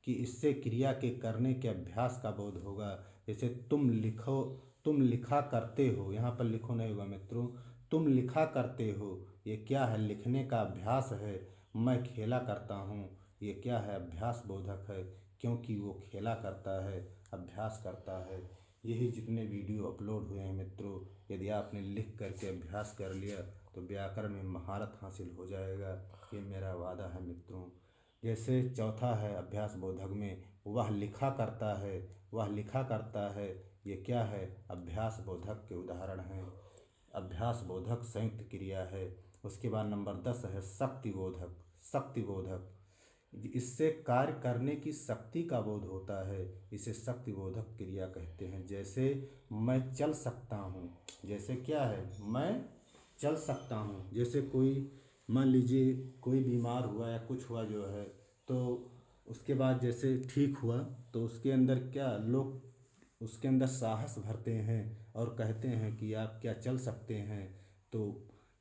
कि इससे क्रिया के करने के अभ्यास का बोध होगा। जैसे तुम लिखा करते हो, यहाँ पर लिखो नहीं होगा मित्रों, तुम लिखा करते हो। ये क्या है, लिखने का अभ्यास है। मैं खेला करता हूँ, ये क्या है, अभ्यास बोधक है। क्योंकि वो खेला करता है, अभ्यास करता है। यही जितने वीडियो अपलोड हुए हैं मित्रों, यदि आपने लिख करके अभ्यास कर लिया तो व्याकरण में महारत हासिल हो जाएगा। ये मेरा वादा है मित्रों। जैसे चौथा है अभ्यास बोधक में, वह लिखा करता है। वह लिखा करता है, ये क्या है, अभ्यास बोधक के उदाहरण हैं। अभ्यास बोधक संयुक्त क्रिया है। उसके बाद नंबर 10 है शक्ति बोधक। शक्ति बोधक, इससे कार्य करने की शक्ति का बोध होता है। इसे शक्ति बोधक क्रिया कहते हैं। जैसे मैं चल सकता हूँ, जैसे क्या है, मैं चल सकता हूँ। जैसे कोई मान लीजिए कोई बीमार हुआ या कुछ हुआ जो है, तो उसके बाद जैसे ठीक हुआ तो उसके अंदर क्या लोग उसके अंदर साहस भरते हैं और कहते हैं कि आप क्या चल सकते हैं। तो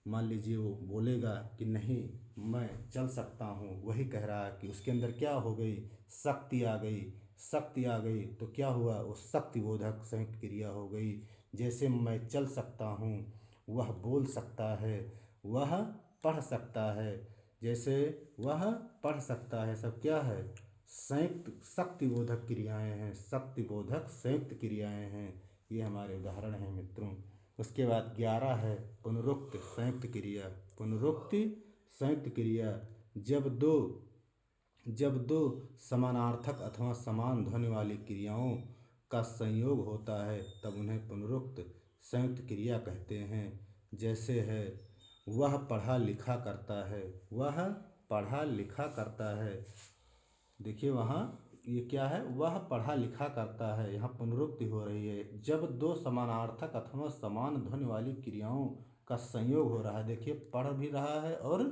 मान लीजिए वो बोलेगा कि नहीं मैं चल सकता हूँ, वही कह रहा है कि उसके अंदर क्या हो गई, शक्ति आ गई। शक्ति आ गई तो क्या हुआ, वो शक्ति बोधक संयुक्त क्रिया हो गई। जैसे मैं चल सकता हूँ, वह बोल सकता है, वह पढ़ सकता है। जैसे वह पढ़ सकता है, सब क्या है, संयुक्त शक्ति बोधक क्रियाएँ हैं। शक्ति बोधक संयुक्त क्रियाएँ हैं। ये हमारे उदाहरण हैं मित्रों। उसके बाद 11 है पुनरुक्ति संयुक्त क्रिया। पुनरुक्ति संयुक्त क्रिया, जब दो समानार्थक अथवा समान ध्वनि वाली क्रियाओं का संयोग होता है तब उन्हें पुनरुक्त संयुक्त क्रिया कहते हैं। जैसे है वह पढ़ा लिखा करता है। वह पढ़ा लिखा करता है, देखिए वहाँ ये क्या है, वह पढ़ा लिखा करता है। यहाँ पुनरुक्ति हो रही है जब दो समानार्थक अथवा समान ध्वनि वाली क्रियाओं का संयोग हो रहा है। देखिए पढ़ भी रहा है और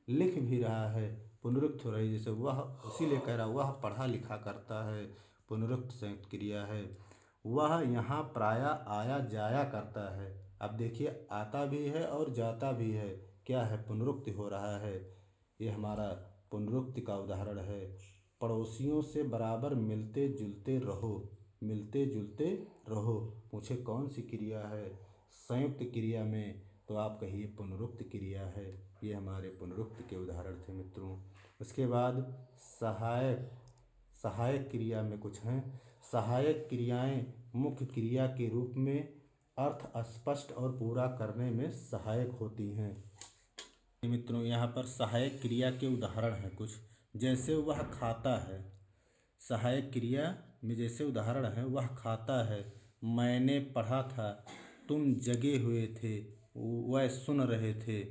लिख भी रहा है, पुनरुक्त हो रही है। जैसे वह, इसीलिए कह रहा वह पढ़ा लिखा करता है, पुनरुक्त संयुक्त क्रिया है। वह यहाँ प्रायः आया जाया करता है। अब देखिए आता भी है और जाता भी है, क्या है, पुनरुक्ति हो रहा है। ये हमारा पुनरुक्ति का उदाहरण है। पड़ोसियों से बराबर मिलते जुलते रहो। मिलते जुलते रहो, पूछे कौन सी क्रिया है, संयुक्त क्रिया में, तो आप कहिए पुनरुक्त क्रिया है। ये हमारे पुनरुक्त के उदाहरण थे मित्रों। उसके बाद सहायक सहायक क्रिया में कुछ हैं। सहायक क्रियाएं मुख्य क्रिया के रूप में अर्थ स्पष्ट और पूरा करने में सहायक होती हैं। मित्रों यहाँ पर सहायक क्रिया के उदाहरण हैं कुछ। जैसे वह खाता है, सहायक क्रिया में जैसे उदाहरण है, वह खाता है, मैंने पढ़ा था, तुम जगे हुए थे, वह सुन रहे थे।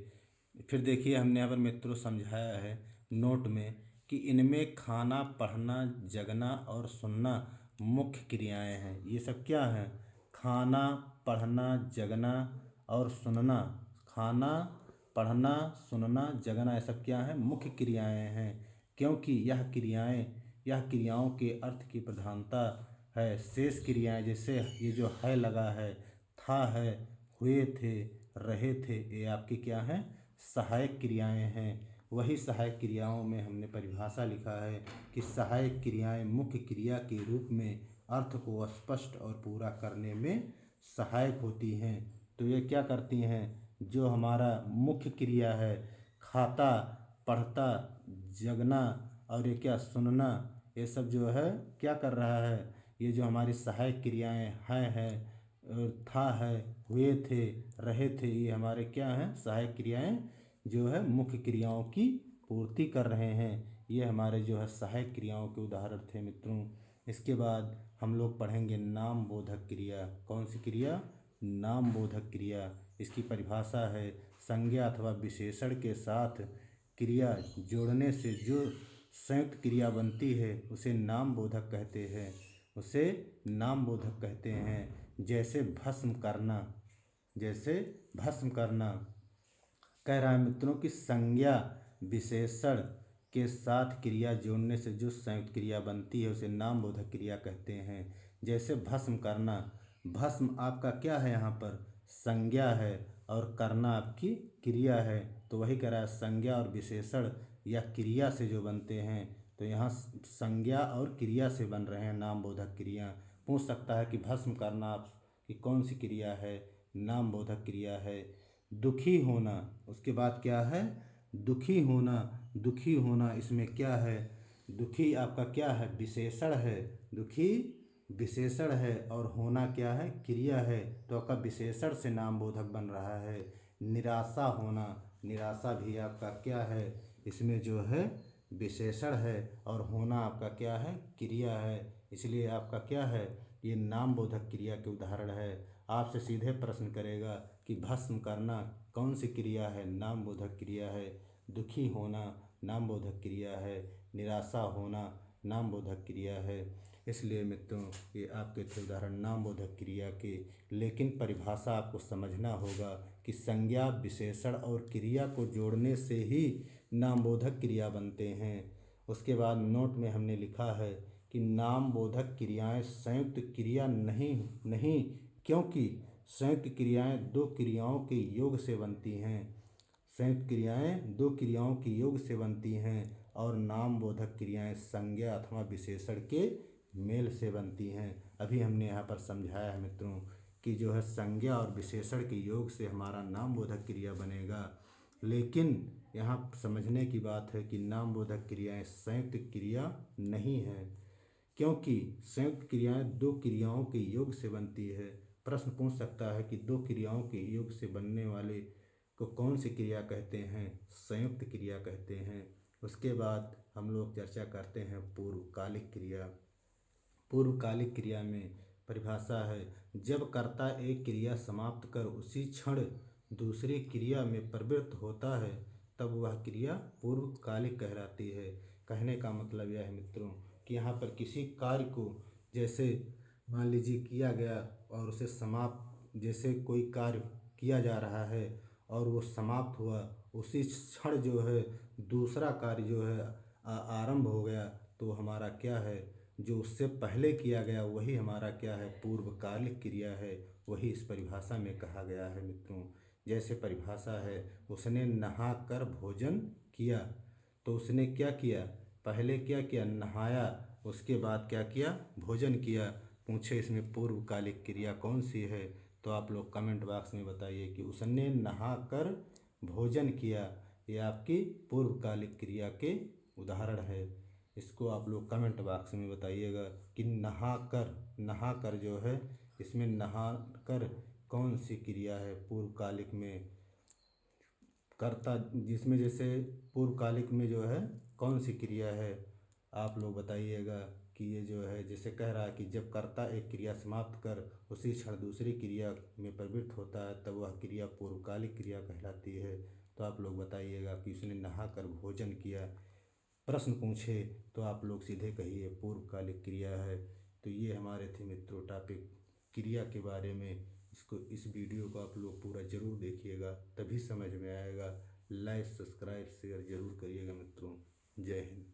फिर देखिए हमने यहाँ पर मित्रों समझाया है नोट में कि इनमें खाना, पढ़ना, जगना और सुनना मुख्य क्रियाएं हैं। ये सब क्या हैं? खाना, पढ़ना, जगना और सुनना। खाना, पढ़ना, सुनना, जगना, ये सब क्या है? मुख्य क्रियाएं हैं। क्योंकि यह क्रियाओं के अर्थ की प्रधानता है। शेष क्रियाएं जैसे ये जो है लगा है, था है, हुए थे, रहे थे, ये आपकी क्या हैं? सहायक क्रियाएं हैं। वही सहायक क्रियाओं में हमने परिभाषा लिखा है कि सहायक क्रियाएं मुख्य क्रिया के रूप में अर्थ को स्पष्ट और पूरा करने में सहायक होती हैं। तो ये क्या करती हैं? जो हमारा मुख्य क्रिया है, खाता, पढ़ता, जगना और ये क्या सुनना, ये सब जो है क्या कर रहा है? ये जो हमारी सहायक क्रियाएं है और था है, हुए थे, रहे थे, ये हमारे क्या हैं? सहायक क्रियाएं जो है मुख्य क्रियाओं की पूर्ति कर रहे हैं। ये हमारे जो है सहायक क्रियाओं के उदाहरण थे मित्रों। इसके बाद हम लोग पढ़ेंगे नाम बोधक क्रिया। कौन सी क्रिया? नाम बोधक क्रिया। इसकी परिभाषा है संज्ञा अथवा विशेषण के साथ क्रिया जोड़ने से जो संयुक्त क्रिया बनती है उसे नाम बोधक कहते हैं। उसे नाम बोधक कहते हैं। जैसे भस्म करना, जैसे भस्म करना। कह रहा है मित्रों कि संज्ञा विशेषण के साथ क्रिया जोड़ने से जो संयुक्त क्रिया बनती है उसे नाम बोधक क्रिया कहते हैं। जैसे भस्म करना। भस्म आपका क्या है? यहाँ पर संज्ञा है और करना आपकी क्रिया है। तो वही कह रहा है संज्ञा और विशेषण या क्रिया से जो बनते हैं। तो यहाँ संज्ञा और क्रिया से बन रहे हैं नाम बोधक क्रिया। पूछ सकता है कि भस्म करना आपकी कौन सी क्रिया है? नाम बोधक क्रिया है। दुखी होना, उसके बाद क्या है? दुखी होना। दुखी होना इसमें क्या है? दुखी आपका क्या है? विशेषण है। दुखी विशेषण है और होना क्या है? क्रिया है। तो आपका विशेषण से नाम बोधक बन रहा है। निराशा होना, निराशा भी आपका क्या है? इसमें जो है विशेषण है और होना आपका क्या है? क्रिया है। इसलिए आपका क्या है? ये नाम बोधक क्रिया के उदाहरण है। आपसे सीधे प्रश्न करेगा कि भस्म करना कौन सी क्रिया है? नाम बोधक क्रिया है। दुखी होना नाम बोधक क्रिया है। निराशा होना नाम बोधक क्रिया है। इसलिए मित्रों ये आपके थे उदाहरण नाम बोधक क्रिया के। लेकिन परिभाषा आपको समझना होगा कि संज्ञा, विशेषण और क्रिया को जोड़ने से ही नाम बोधक क्रिया बनते हैं। उसके बाद नोट में हमने लिखा है कि नाम बोधक क्रियाएं संयुक्त क्रिया नहीं क्योंकि संयुक्त क्रियाएं दो क्रियाओं के योग से बनती हैं। संयुक्त क्रियाएं दो क्रियाओं के योग से बनती हैं और नाम बोधक क्रियाएं संज्ञा अथवा विशेषण के मेल से बनती हैं। अभी हमने यहाँ पर समझाया है मित्रों कि जो है संज्ञा और विशेषण के योग से हमारा नाम बोधक क्रिया बनेगा। लेकिन यहाँ समझने की बात है कि नाम बोधक क्रियाएं संयुक्त क्रिया नहीं है क्योंकि संयुक्त क्रियाएं दो क्रियाओं के योग से बनती है। प्रश्न पूछ सकता है कि दो क्रियाओं के योग से बनने वाले को कौन सी क्रिया कहते हैं? संयुक्त क्रिया कहते हैं। उसके बाद हम लोग चर्चा करते हैं पूर्वकालिक क्रिया। पूर्वकालिक क्रिया में परिभाषा है जब कर्ता एक क्रिया समाप्त कर उसी क्षण दूसरी क्रिया में प्रवृत्त होता है तब वह क्रिया पूर्वकालिक कहलाती है। कहने का मतलब यह है मित्रों कि यहाँ पर किसी कार्य को जैसे मान लीजिए किया गया और उसे समाप्त, जैसे कोई कार्य किया जा रहा है और वो समाप्त हुआ, उसी क्षण जो है दूसरा कार्य जो है आरंभ हो गया, तो हमारा क्या है? जो उससे पहले किया गया वही हमारा क्या है? पूर्वकालिक क्रिया है। वही इस परिभाषा में कहा गया है मित्रों। जैसे परिभाषा है उसने नहा कर भोजन किया, तो उसने क्या किया? पहले क्या किया? नहाया, उसके बाद क्या किया? भोजन किया। पूछे इसमें पूर्वकालिक क्रिया कौन सी है? तो आप लोग कमेंट बॉक्स में बताइए कि उसने नहा कर भोजन किया, ये आपकी पूर्वकालिक क्रिया के उदाहरण है। इसको आप लोग कमेंट बॉक्स में बताइएगा कि नहा कर जो है इसमें नहा कर कौन सी क्रिया है पूर्वकालिक में? कर्ता जिसमें जैसे पूर्वकालिक में जो है कौन सी क्रिया है? आप लोग बताइएगा कि ये जो है जैसे कह रहा है कि जब कर्ता एक क्रिया समाप्त कर उसी क्षण दूसरी क्रिया में प्रवृत्त होता है तब वह क्रिया पूर्वकालिक क्रिया कहलाती है। तो आप लोग बताइएगा कि उसने नहाकर भोजन किया। प्रश्न पूछे तो आप लोग सीधे कहिए पूर्वकालिक क्रिया है। तो ये हमारे थे मित्रों टॉपिक क्रिया के बारे में। इस वीडियो को आप लोग पूरा ज़रूर देखिएगा, तभी समझ में आएगा। लाइक सब्सक्राइब शेयर ज़रूर करिएगा मित्रों। जय हिंद।